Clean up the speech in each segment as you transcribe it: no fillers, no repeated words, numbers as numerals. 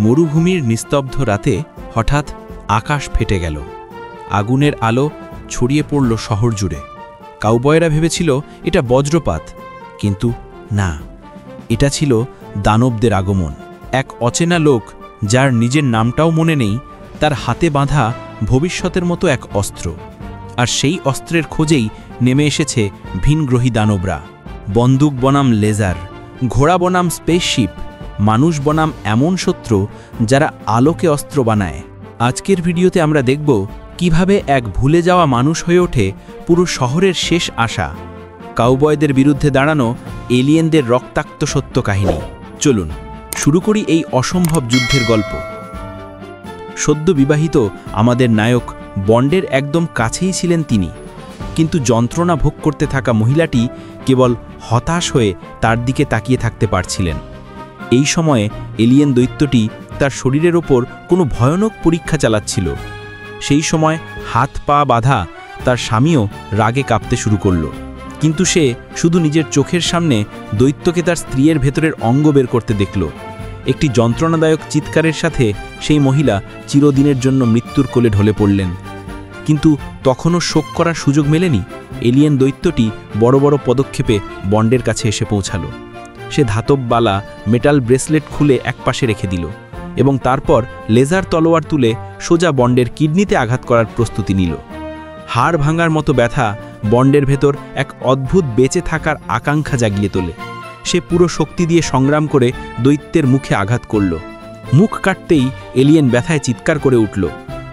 মরুভূমির নিস্তব্ধ রাতে হঠাৎ আকাশ ফেটে গেল। আগুনের আলো ছড়িয়ে পড়ল শহর জুড়ে। কাউবয়রা ভেবেছিল এটা বজ্রপাত, কিন্তু না, এটা ছিল দানবদের আগমন। এক অচেনা লোক, যার নিজের নামটাও মনে নেই, তার হাতে বাঁধা ভবিষ্যতের মতো এক অস্ত্র। আর সেই অস্ত্রের খোঁজেই নেমে এসেছে ভিনগ্রহী দানবরা। বন্দুক বনাম লেজার, ঘোড়া বনাম স্পেসশিপ, মানুষ বনাম এমন শত্রু যারা আলোকে অস্ত্র বানায়। আজকের ভিডিওতে আমরা দেখব কিভাবে এক ভুলে যাওয়া মানুষ হয়ে ওঠে পুরো শহরের শেষ আশা। কাউবয়দের বিরুদ্ধে দাঁড়ানো এলিয়েনদের রক্তাক্ত সত্য কাহিনী। চলুন শুরু করি এই অসম্ভব যুদ্ধের গল্প। সদ্য বিবাহিত আমাদের নায়ক বন্ডের একদম কাছেই ছিলেন তিনি, কিন্তু যন্ত্রণা ভোগ করতে থাকা মহিলাটি কেবল হতাশ হয়ে তার দিকে তাকিয়ে থাকতে পারছিলেন। এই সময়ে এলিয়েন দৈত্যটি তার শরীরের ওপর কোনো ভয়ানক পরীক্ষা চালাচ্ছিল। সেই সময় হাত পা বাঁধা তার স্বামীও রাগে কাঁপতে শুরু করল, কিন্তু সে শুধু নিজের চোখের সামনে দৈত্যকে তার স্ত্রীর ভেতরের অঙ্গ বের করতে দেখল। একটি যন্ত্রণাদায়ক চিৎকারের সাথে সেই মহিলা চিরদিনের জন্য মৃত্যুর কোলে ঢলে পড়লেন। কিন্তু তখনও শোক করার সুযোগ মেলেনি। এলিয়েন দৈত্যটি বড় বড় পদক্ষেপে বন্ডের কাছে এসে পৌঁছালো। সে ধাতব বালা মেটাল ব্রেসলেট খুলে একপাশে রেখে দিল এবং তারপর লেজার তলোয়ার তুলে সোজা বন্ডের কিডনিতে আঘাত করার প্রস্তুতি নিল। হাড় ভাঙার মতো ব্যথা বন্ডের ভেতর এক অদ্ভুত বেঁচে থাকার আকাঙ্ক্ষা জাগিয়ে তোলে। সে পুরো শক্তি দিয়ে সংগ্রাম করে দৈত্যের মুখে আঘাত করল। মুখ কাটতেই এলিয়েন ব্যথায় চিৎকার করে উঠল।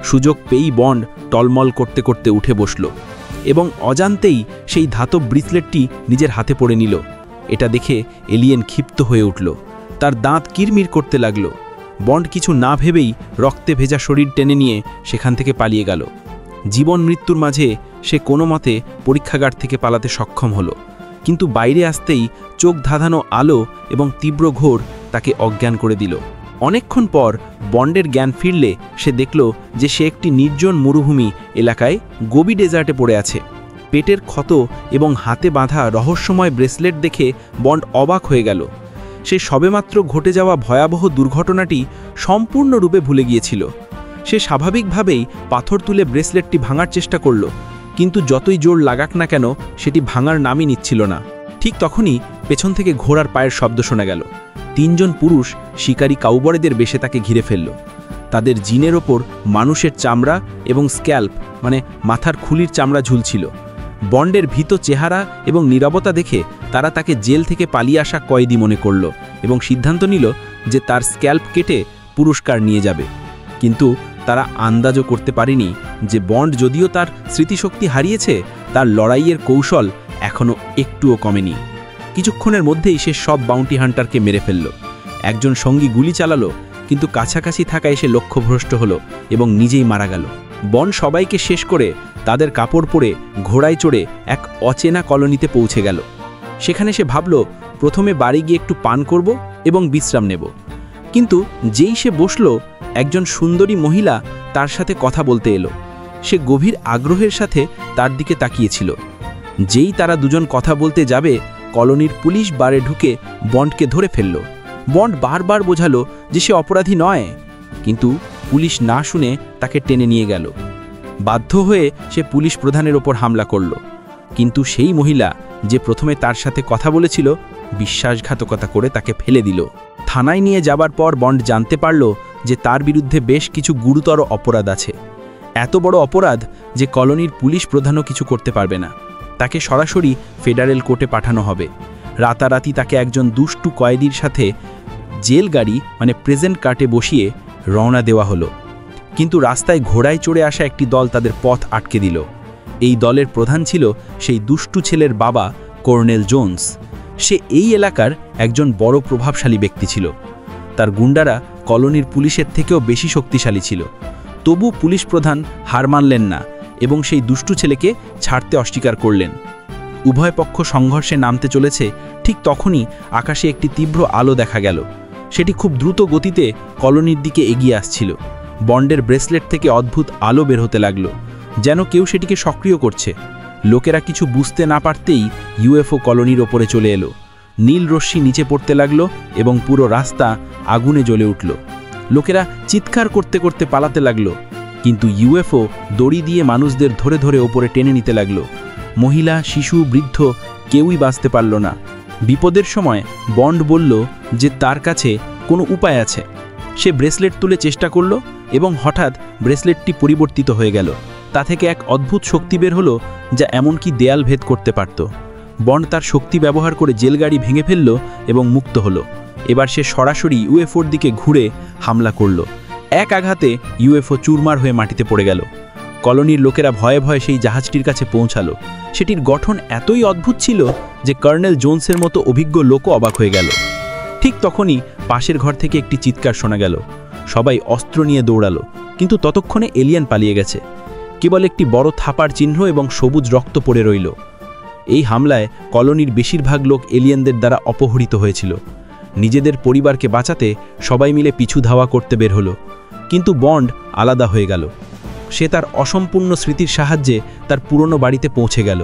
সুযোগ পেয়েই বন্ড টলমল করতে করতে উঠে বসল এবং অজান্তেই সেই ধাতব ব্রেসলেটটি নিজের হাতে পড়ে নিল। এটা দেখে এলিয়েন ক্ষিপ্ত হয়ে উঠল, তার দাঁত কিরমির করতে লাগল। বন্ড কিছু না ভেবেই রক্তে ভেজা শরীর টেনে নিয়ে সেখান থেকে পালিয়ে গেল। জীবন মৃত্যুর মাঝে সে কোনো মতে পরীক্ষাগার থেকে পালাতে সক্ষম হলো, কিন্তু বাইরে আসতেই চোখ ধাঁধানো আলো এবং তীব্র ঘোর তাকে অজ্ঞান করে দিল। অনেকক্ষণ পর বন্ডের জ্ঞান ফিরলে সে দেখল যে সে একটি নির্জন মরুভূমি এলাকায় গোবি ডেজার্টে পড়ে আছে। পেটের ক্ষত এবং হাতে বাঁধা রহস্যময় ব্রেসলেট দেখে বন্ড অবাক হয়ে গেল। সে সবেমাত্র ঘটে যাওয়া ভয়াবহ দুর্ঘটনাটি সম্পূর্ণরূপে ভুলে গিয়েছিল। সে স্বাভাবিকভাবেই পাথর তুলে ব্রেসলেটটি ভাঙার চেষ্টা করল, কিন্তু যতই জোর লাগাক না কেন সেটি ভাঙার নামই নিচ্ছিল না। ঠিক তখনই পেছন থেকে ঘোড়ার পায়ের শব্দ শোনা গেল। তিনজন পুরুষ শিকারী কাউবয়দের বেশে তাকে ঘিরে ফেলল। তাদের জিনের ওপর মানুষের চামড়া এবং স্ক্যাল্প মানে মাথার খুলির চামড়া ঝুলছিল। বন্ডের ভীত চেহারা এবং নীরবতা দেখে তারা তাকে জেল থেকে পালিয়ে আসা কয়েদি মনে করল এবং সিদ্ধান্ত নিল যে তার স্ক্যাল্প কেটে পুরস্কার নিয়ে যাবে। কিন্তু তারা আন্দাজও করতে পারেনি যে বন্ড যদিও তার স্মৃতিশক্তি হারিয়েছে, তার লড়াইয়ের কৌশল এখনও একটুও কমেনি। কিছুক্ষণের মধ্যেই সে সব বাউন্টি হান্টারকে মেরে ফেলল। একজন সঙ্গী গুলি চালালো, কিন্তু কাছাকাছি থাকা এসে লক্ষ্যভ্রষ্ট হলো এবং নিজেই মারা গেল। বন্ড সবাইকে শেষ করে তাদের কাপড় পরে ঘোড়ায় চড়ে এক অচেনা কলোনিতে পৌঁছে গেল। সেখানে সে ভাবল প্রথমে বাড়ি গিয়ে একটু পান করব এবং বিশ্রাম নেব। কিন্তু যেই সে বসল, একজন সুন্দরী মহিলা তার সাথে কথা বলতে এলো। সে গভীর আগ্রহের সাথে তার দিকে তাকিয়েছিল। যেই তারা দুজন কথা বলতে যাবে, কলোনির পুলিশ বারে ঢুকে বন্ডকে ধরে ফেলল। বন্ড বারবার বোঝালো যে সে অপরাধী নয়, কিন্তু পুলিশ না শুনে তাকে টেনে নিয়ে গেল। বাধ্য হয়ে সে পুলিশ প্রধানের ওপর হামলা করল, কিন্তু সেই মহিলা যে প্রথমে তার সাথে কথা বলেছিল বিশ্বাসঘাতকতা করে তাকে ফেলে দিল। থানায় নিয়ে যাবার পর বন্ড জানতে পারল যে তার বিরুদ্ধে বেশ কিছু গুরুতর অপরাধ আছে। এত বড় অপরাধ যে কলোনির পুলিশ প্রধানও কিছু করতে পারবে না। তাকে সরাসরি ফেডারেল কোর্টে পাঠানো হবে। রাতারাতি তাকে একজন দুষ্টু কয়েদির সাথে জেল গাড়ি মানে প্রেজেন্ট কার্টে বসিয়ে রওনা দেওয়া হলো। কিন্তু রাস্তায় ঘোড়ায় চড়ে আসা একটি দল তাদের পথ আটকে দিল। এই দলের প্রধান ছিল সেই দুষ্টু ছেলের বাবা কর্নেল জোন্স। সে এই এলাকার একজন বড় প্রভাবশালী ব্যক্তি ছিল। তার গুন্ডারা কলোনির পুলিশের থেকেও বেশি শক্তিশালী ছিল। তবু পুলিশ প্রধান হার মানলেন না এবং সেই দুষ্টু ছেলেকে ছাড়তে অস্বীকার করলেন। উভয় পক্ষ সংঘর্ষে নামতে চলেছে, ঠিক তখনই আকাশে একটি তীব্র আলো দেখা গেল। সেটি খুব দ্রুত গতিতে কলোনির দিকে এগিয়ে আসছিল। বন্ডের ব্রেসলেট থেকে অদ্ভুত আলো বের হতে লাগলো, যেন কেউ সেটিকে সক্রিয় করছে। লোকেরা কিছু বুঝতে না পারতেই ইউএফও কলোনির ওপরে চলে এলো। নীল রশ্মি নিচে পড়তে লাগলো এবং পুরো রাস্তা আগুনে জ্বলে উঠল। লোকেরা চিৎকার করতে করতে পালাতে লাগলো, কিন্তু ইউএফও দড়ি দিয়ে মানুষদের ধরে ধরে ওপরে টেনে নিতে লাগলো। মহিলা, শিশু, বৃদ্ধ কেউই বাঁচতে পারল না। বিপদের সময় বন্ড বলল যে তার কাছে কোনো উপায় আছে। সে ব্রেসলেট তুলে চেষ্টা করল এবং হঠাৎ ব্রেসলেটটি পরিবর্তিত হয়ে গেল। তা থেকে এক অদ্ভুত শক্তি বের হলো, যা এমনকি দেয়াল ভেদ করতে পারত। বন্ড তার শক্তি ব্যবহার করে জেলগাড়ি ভেঙে ফেলল এবং মুক্ত হলো। এবার সে সরাসরি ইউএফওর দিকে ঘুরে হামলা করল। এক আঘাতে ইউএফও চুরমার হয়ে মাটিতে পড়ে গেল। কলোনির লোকেরা ভয়ে ভয়ে সেই জাহাজটির কাছে পৌঁছালো। সেটির গঠন এতই অদ্ভুত ছিল যে কর্নেল জোনসের মতো অভিজ্ঞ লোকও অবাক হয়ে গেল। ঠিক তখনই পাশের ঘর থেকে একটি চিৎকার শোনা গেল। সবাই অস্ত্র নিয়ে দৌড়ালো, কিন্তু ততক্ষণে এলিয়েন পালিয়ে গেছে। কেবল একটি বড় থাপার চিহ্ন এবং সবুজ রক্ত পড়ে রইল। এই হামলায় কলোনির বেশিরভাগ লোক এলিয়েনদের দ্বারা অপহৃত হয়েছিল। নিজেদের পরিবারকে বাঁচাতে সবাই মিলে পিছু ধাওয়া করতে বের হলো, কিন্তু বন্ড আলাদা হয়ে গেল। সে তার অসম্পূর্ণ স্মৃতির সাহায্যে তার পুরনো বাড়িতে পৌঁছে গেল।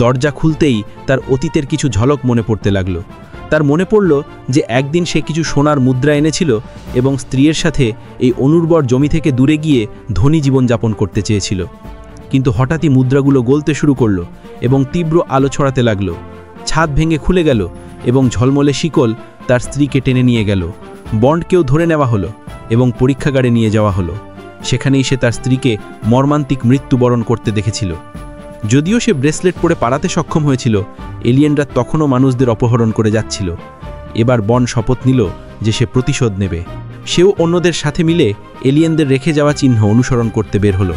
দরজা খুলতেই তার অতীতের কিছু ঝলক মনে পড়তে লাগলো। তার মনে পড়ল যে একদিন সে কিছু সোনার মুদ্রা এনেছিল এবং স্ত্রীর সাথে এই অনুর্বর জমি থেকে দূরে গিয়ে ধনী জীবনযাপন করতে চেয়েছিল। কিন্তু হঠাৎই মুদ্রাগুলো গলতে শুরু করলো এবং তীব্র আলো ছড়াতে লাগলো। ছাদ ভেঙে খুলে গেল এবং ঝলমলে শিকল তার স্ত্রীকে টেনে নিয়ে গেল। বন্ডকেও ধরে নেওয়া হলো এবং পরীক্ষাগারে নিয়ে যাওয়া হলো। সেখানেই সে তার স্ত্রীকে মর্মান্তিক মৃত্যুবরণ করতে দেখেছিল। যদিও সে ব্রেসলেট পরে পালাতে সক্ষম হয়েছিল, এলিয়েনরা তখনও মানুষদের অপহরণ করে যাচ্ছিল। এবার বন্ড শপথ নিল যে সে প্রতিশোধ নেবে। সেও অন্যদের সাথে মিলে এলিয়েনদের রেখে যাওয়া চিহ্ন অনুসরণ করতে বের হলো।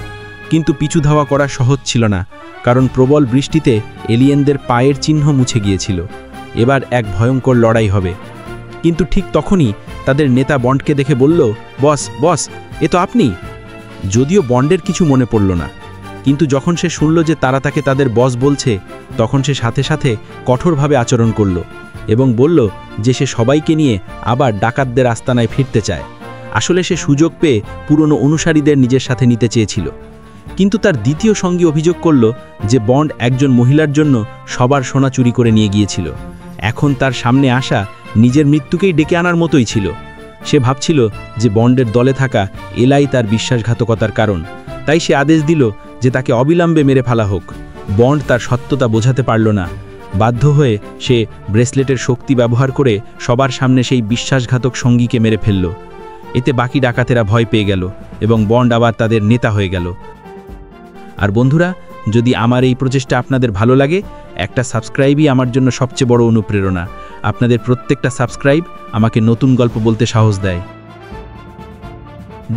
কিন্তু পিছু ধাওয়া করা সহজ ছিল না, কারণ প্রবল বৃষ্টিতে এলিয়েনদের পায়ের চিহ্ন মুছে গিয়েছিল। এবার এক ভয়ঙ্কর লড়াই হবে। কিন্তু ঠিক তখনই তাদের নেতা বন্ডকে দেখে বলল, বস বস, এ তো আপনি। যদিও বন্ডের কিছু মনে পড়ল না, কিন্তু যখন সে শুনল যে তারা তাকে তাদের বস বলছে, তখন সে সাথে সাথে কঠোরভাবে আচরণ করল এবং বলল যে সে সবাইকে নিয়ে আবার ডাকাতদের আস্তানায় ফিরতে চায়। আসলে সে সুযোগ পেয়ে পুরনো অনুসারীদের নিজের সাথে নিতে চেয়েছিল। কিন্তু তার দ্বিতীয় সঙ্গী অভিযোগ করল যে বন্ড একজন মহিলার জন্য সবার সোনা চুরি করে নিয়ে গিয়েছিল। এখন তার সামনে আসা নিজের মৃত্যুকেই ডেকে আনার মতোই ছিল। সে ভাবছিল যে বন্ডের দলে থাকা এলাই তার বিশ্বাসঘাতকতার কারণ, তাই সে আদেশ দিল যে তাকে অবিলম্বে মেরে ফেলা হোক। বন্ড তার সত্যতা বোঝাতে পারল না। বাধ্য হয়ে সে ব্রেসলেটের শক্তি ব্যবহার করে সবার সামনে সেই বিশ্বাসঘাতক সঙ্গীকে মেরে ফেলল। এতে বাকি ডাকাতেরা ভয় পেয়ে গেল এবং বন্ড আবার তাদের নেতা হয়ে গেল। আর বন্ধুরা, যদি আমার এই প্রচেষ্টা আপনাদের ভালো লাগে, একটা সাবস্ক্রাইবই আমার জন্য সবচেয়ে বড় অনুপ্রেরণা। আপনাদের প্রত্যেকটা সাবস্ক্রাইব আমাকে নতুন গল্প বলতে সাহস দেয়।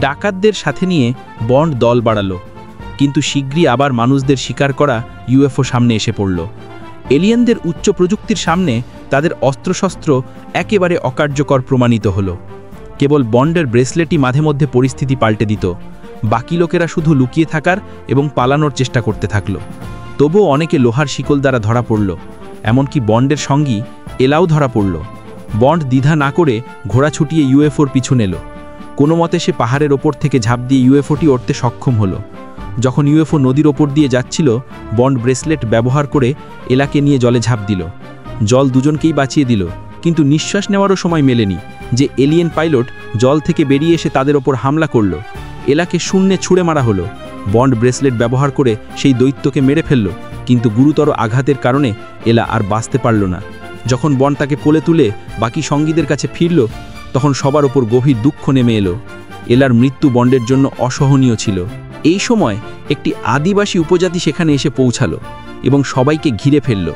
ডাকাতদের সাথে নিয়ে বন্ড দল বাড়ালো, কিন্তু শীঘ্রই আবার মানুষদের শিকার করা ইউএফও সামনে এসে পড়ল। এলিয়েনদের উচ্চ প্রযুক্তির সামনে তাদের অস্ত্রশস্ত্র একেবারে অকার্যকর প্রমাণিত হলো। কেবল বন্ডের ব্রেসলেটই মাঝে মধ্যে পরিস্থিতি পাল্টে দিত। বাকি লোকেরা শুধু লুকিয়ে থাকার এবং পালানোর চেষ্টা করতে থাকল। তবুও অনেকে লোহার শিকল দ্বারা ধরা পড়ল, এমনকি বন্ডের সঙ্গী এলাও ধরা পড়ল। বন্ড দ্বিধা না করে ঘোড়া ছুটিয়ে ইউএফওর পিছু নিল। কোনো মতে সে পাহাড়ের ওপর থেকে ঝাঁপ দিয়ে ইউএফওটি উঠতে সক্ষম হলো। যখন ইউএফও নদীর ওপর দিয়ে যাচ্ছিল, বন্ড ব্রেসলেট ব্যবহার করে এলাকে নিয়ে জলে ঝাঁপ দিল। জল দুজনকেই বাঁচিয়ে দিল, কিন্তু নিঃশ্বাস নেওয়ারও সময় মেলেনি যে এলিয়েন পাইলট জল থেকে বেরিয়ে এসে তাদের ওপর হামলা করল। এলাকে শূন্যে ছুঁড়ে মারা হলো। বন্ড ব্রেসলেট ব্যবহার করে সেই দৈত্যকে মেরে ফেলল, কিন্তু গুরুতর আঘাতের কারণে এলা আর বাঁচতে পারল না। যখন বন্ড তাকে কোলে তুলে বাকি সঙ্গীদের কাছে ফিরল, তখন সবার ওপর গভীর দুঃখ নেমে এলো। এলার মৃত্যু বন্ডের জন্য অসহনীয় ছিল। এই সময় একটি আদিবাসী উপজাতি সেখানে এসে পৌঁছালো এবং সবাইকে ঘিরে ফেলল।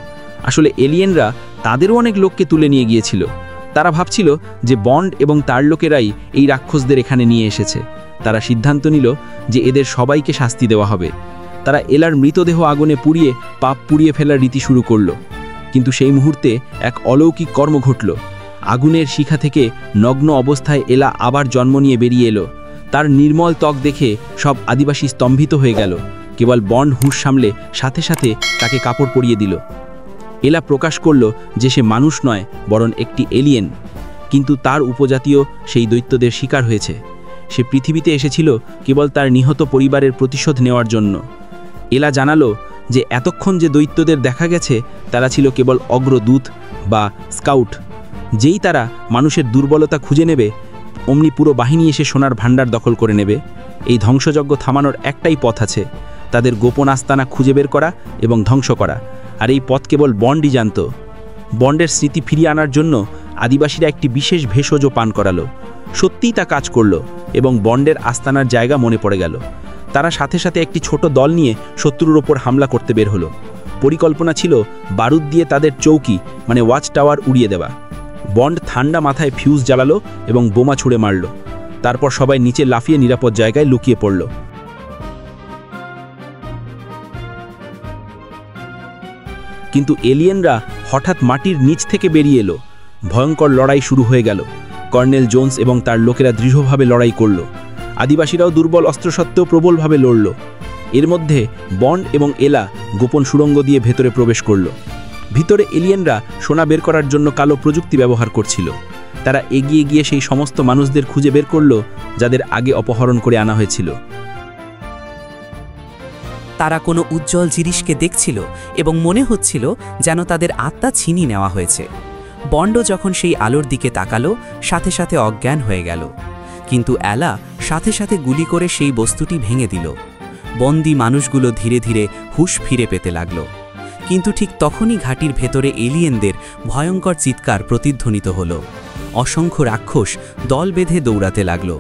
আসলে এলিয়েনরা তাদেরও অনেক লোককে তুলে নিয়ে গিয়েছিল। তারা ভাবছিল যে বন্ড এবং তার লোকেরাই এই রাক্ষসদের এখানে নিয়ে এসেছে। তারা সিদ্ধান্ত নিল যে এদের সবাইকে শাস্তি দেওয়া হবে। তারা এলার মৃতদেহ আগুনে পুড়িয়ে পাপ পুড়িয়ে ফেলার রীতি শুরু করল। কিন্তু সেই মুহূর্তে এক অলৌকিক কর্ম ঘটল। আগুনের শিখা থেকে নগ্ন অবস্থায় এলা আবার জন্ম নিয়ে বেরিয়ে এলো। তার নির্মল ত্বক দেখে সব আদিবাসী স্তম্ভিত হয়ে গেল। কেবল বন্ড হুঁশ সামলে সাথে সাথে তাকে কাপড় পরিয়ে দিল। এলা প্রকাশ করল যে সে মানুষ নয়, বরং একটি এলিয়েন। কিন্তু তার উপজাতীয় সেই দৈত্যদের শিকার হয়েছে। সে পৃথিবীতে এসেছিল কেবল তার নিহত পরিবারের প্রতিশোধ নেওয়ার জন্য। এলা জানালো যে এতক্ষণ যে দৈত্যদের দেখা গেছে তারা ছিল কেবল অগ্রদূত বা স্কাউট। যেই তারা মানুষের দুর্বলতা খুঁজে নেবে অমনি পুরো বাহিনী এসে সোনার ভাণ্ডার দখল করে নেবে। এই ধ্বংসযজ্ঞ থামানোর একটাই পথ আছে, তাদের গোপন আস্তানা খুঁজে বের করা এবং ধ্বংস করা। আর এই পথ কেবল বন্ডই জানত। বন্ডের স্মৃতি ফিরিয়ে আনার জন্য আদিবাসীরা একটি বিশেষ ভেষজ পান করালো। সত্যিই তা কাজ করল এবং বন্ডের আস্তানার জায়গা মনে পড়ে গেল। তারা সাথে সাথে একটি ছোট দল নিয়ে শত্রুর ওপর হামলা করতে বের হলো। পরিকল্পনা ছিল বারুদ দিয়ে তাদের চৌকি মানে ওয়াচ টাওয়ার উড়িয়ে দেওয়া। বন্ড ঠান্ডা মাথায় ফিউজ জ্বালালো এবং বোমা ছুঁড়ে মারল। তারপর সবাই নিচে লাফিয়ে নিরাপদ জায়গায় লুকিয়ে পড়ল। কিন্তু এলিয়েনরা হঠাৎ মাটির নিচ থেকে বেরিয়ে এলো। ভয়ঙ্কর লড়াই শুরু হয়ে গেল। কর্নেল জোন্স এবং তার লোকেরা দৃঢ়ভাবে লড়াই করল। আদিবাসীরাও দুর্বল অস্ত্র সত্ত্বেও প্রবলভাবে লড়ল। এর মধ্যে বন্ড এবং এলা গোপন সুড়ঙ্গ দিয়ে ভেতরে প্রবেশ করল। ভিতরে এলিয়েনরা সোনা বের করার জন্য কালো প্রযুক্তি ব্যবহার করছিল। তারা এগিয়ে গিয়ে সেই সমস্ত মানুষদের খুঁজে বের করল যাদের আগে অপহরণ করে আনা হয়েছিল। তারা কোনো উজ্জ্বল জিনিসকে দেখছিল এবং মনে হচ্ছিল যেন তাদের আত্মা ছিনিয়ে নেওয়া হয়েছে। বন্ড যখন সেই আলোর দিকে তাকালো, সাথে সাথে অজ্ঞান হয়ে গেল। কিন্তু এলা সাথে সাথে গুলি করে সেই বস্তুটি ভেঙে দিল। বন্দি মানুষগুলো ধীরে ধীরে হুঁশ ফিরে পেতে লাগল। কিন্তু ঠিক তখনই ঘাটির ভেতরে এলিয়েনদের ভয়ঙ্কর চিৎকার প্রতিধ্বনিত হল। অসংখ্য রাক্ষস দল বেঁধে দৌড়াতে লাগল।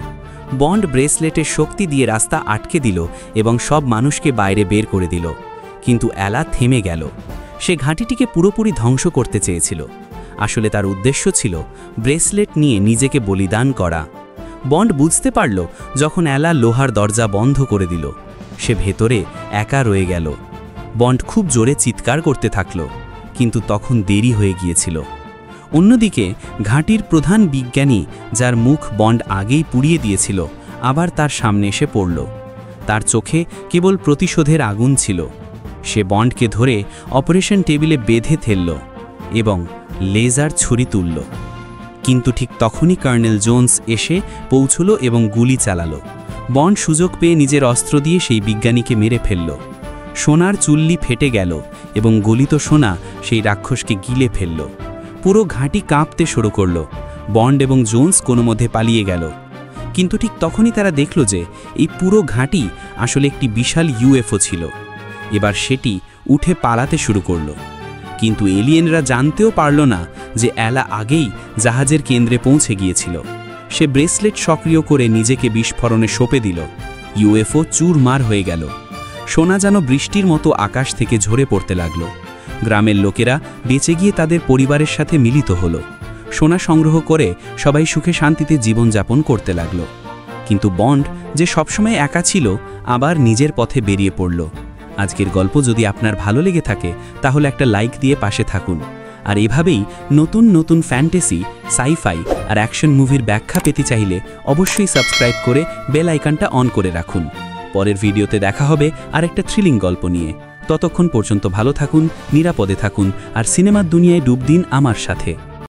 বন্ড ব্রেসলেটের শক্তি দিয়ে রাস্তা আটকে দিল এবং সব মানুষকে বাইরে বের করে দিল। কিন্তু এলা থেমে গেল। সে ঘাঁটিটিকে পুরোপুরি ধ্বংস করতে চেয়েছিল। আসলে তার উদ্দেশ্য ছিল ব্রেসলেট নিয়ে নিজেকে বলিদান করা। বন্ড বুঝতে পারল যখন এলা লোহার দরজা বন্ধ করে দিল। সে ভেতরে একা রয়ে গেল। বন্ড খুব জোরে চিৎকার করতে থাকল, কিন্তু তখন দেরি হয়ে গিয়েছিল। অন্যদিকে ঘাঁটির প্রধান বিজ্ঞানী, যার মুখ বন্ড আগেই পুড়িয়ে দিয়েছিল, আবার তার সামনে এসে পড়ল। তার চোখে কেবল প্রতিশোধের আগুন ছিল। সে বন্ডকে ধরে অপারেশন টেবিলে বেঁধে ফেলল এবং লেজার ছুরি তুলল। কিন্তু ঠিক তখনই কর্নেল জোন্স এসে পৌঁছল এবং গুলি চালালো। বন্ড সুযোগ পেয়ে নিজের অস্ত্র দিয়ে সেই বিজ্ঞানীকে মেরে ফেলল। সোনার চুল্লি ফেটে গেল এবং গলিত সোনা সেই রাক্ষসকে গিলে ফেলল। পুরো ঘাঁটি কাঁপতে শুরু করল। বন্ড এবং জোন্স কোনো মধ্যে পালিয়ে গেল। কিন্তু ঠিক তখনই তারা দেখল যে এই পুরো ঘাঁটি আসলে একটি বিশাল ইউএফও ছিল। এবার সেটি উঠে পালাতে শুরু করল। কিন্তু এলিয়েনরা জানতেও পারল না যে এলা আগেই জাহাজের কেন্দ্রে পৌঁছে গিয়েছিল। সে ব্রেসলেট সক্রিয় করে নিজেকে বিস্ফোরণে সঁপে দিল। ইউএফও চুরমার হয়ে গেল। সোনা যেন বৃষ্টির মতো আকাশ থেকে ঝরে পড়তে লাগল। গ্রামের লোকেরা বেঁচে গিয়ে তাদের পরিবারের সাথে মিলিত হল। সোনা সংগ্রহ করে সবাই সুখে শান্তিতে জীবনযাপন করতে লাগল। কিন্তু বন্ড, যে সবসময় একা ছিল, আবার নিজের পথে বেরিয়ে পড়ল। আজকের গল্প যদি আপনার ভালো লেগে থাকে তাহলে একটা লাইক দিয়ে পাশে থাকুন। আর এভাবেই নতুন নতুন ফ্যান্টাসি, সাইফাই আর অ্যাকশন মুভির ব্যাখ্যা পেতে চাইলে অবশ্যই সাবস্ক্রাইব করে বেল আইকনটা অন করে রাখুন। পরের ভিডিওতে দেখা হবে আরেকটা থ্রিলিং গল্প নিয়ে। ততক্ষণ পর্যন্ত ভালো থাকুন, নিরাপদে থাকুন আর সিনেমার দুনিয়ায় ডুব দিন আমার সাথে।